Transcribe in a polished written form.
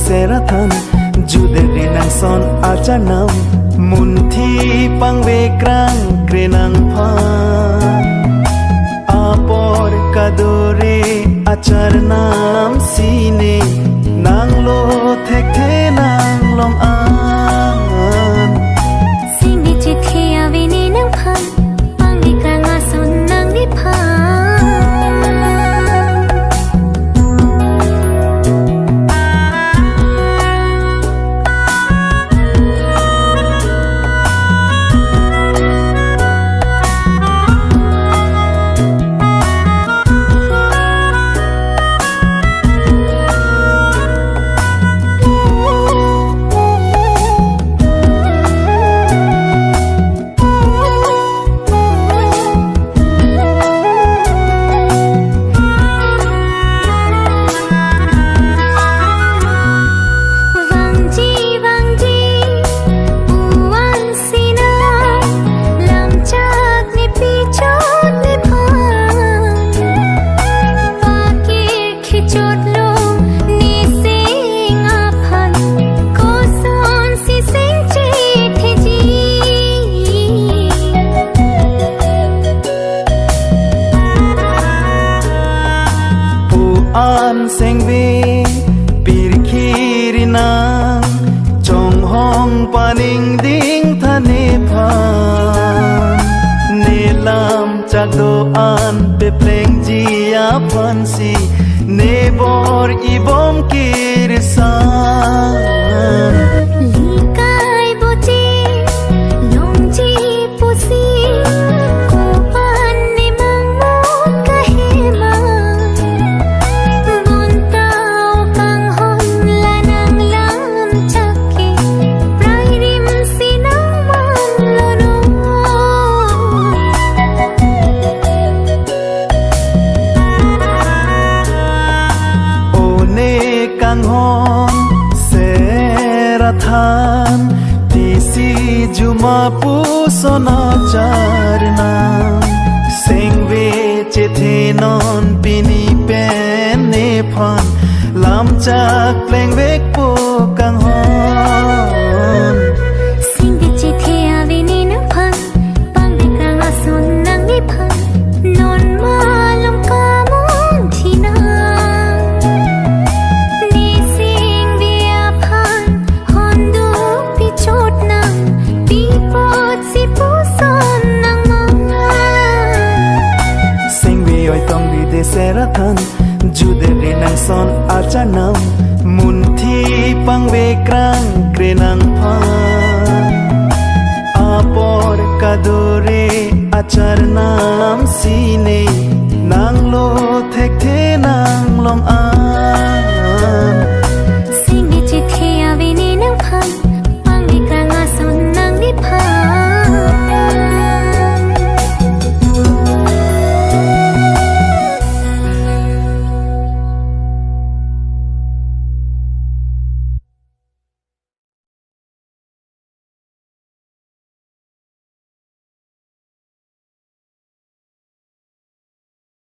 Sera than jude renang son aja nam munthi pangbe krang krenang phan apor kadore achar nam sine nang lo thek the nang lom an singdi chithe avini nang phan pangbe krang ason nang ni phan an sengve pirkhiri nang chong hong paning ding thane phan nelam chakdo an pe pleng jia phan si ne bor ibom kirsan likai boti longji pusi ko pan ni mang mo kahema kang hon sera than tisi juma pu sona charna sengve chethe non pini pen ne phan lam chak pleng vek pu kang hon singdi chithe avini nang phan pangbe krang ason nang ni phan non ma lom ka mon thina sera than jude renang son acha nam munthi pangbe krang krenang phan apor kadore achar nam sine nang lo thek the nang lom